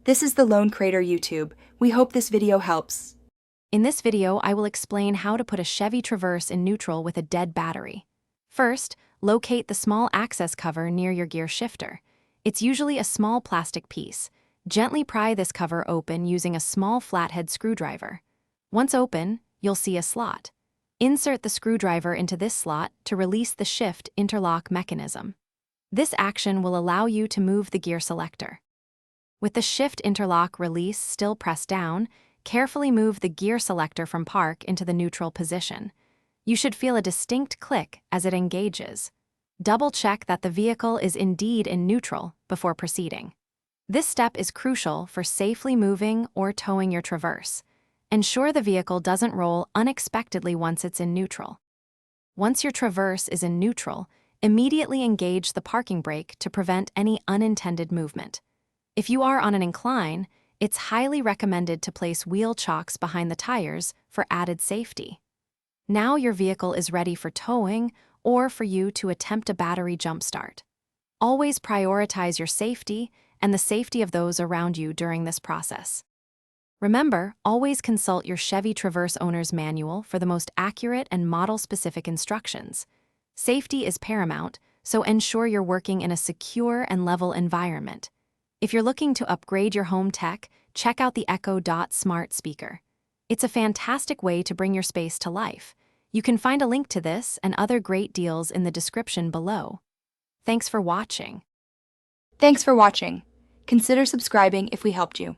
This is the Lone Crater YouTube. We hope this video helps. In this video, I will explain how to put a Chevy Traverse in neutral with a dead battery. First, locate the small access cover near your gear shifter. It's usually a small plastic piece. Gently pry this cover open using a small flathead screwdriver. Once open, you'll see a slot. Insert the screwdriver into this slot to release the shift interlock mechanism. This action will allow you to move the gear selector. With the shift interlock release still pressed down, carefully move the gear selector from park into the neutral position. You should feel a distinct click as it engages. Double-check that the vehicle is indeed in neutral before proceeding. This step is crucial for safely moving or towing your Traverse. Ensure the vehicle doesn't roll unexpectedly once it's in neutral. Once your Traverse is in neutral, immediately engage the parking brake to prevent any unintended movement. If you are on an incline, it's highly recommended to place wheel chocks behind the tires for added safety. Now your vehicle is ready for towing or for you to attempt a battery jump start. Always prioritize your safety and the safety of those around you during this process. Remember, always consult your Chevy Traverse owner's manual for the most accurate and model-specific instructions. Safety is paramount, so ensure you're working in a secure and level environment. If you're looking to upgrade your home tech, check out the Echo Dot smart speaker. It's a fantastic way to bring your space to life. You can find a link to this and other great deals in the description below. Thanks for watching. Thanks for watching. Consider subscribing if we helped you.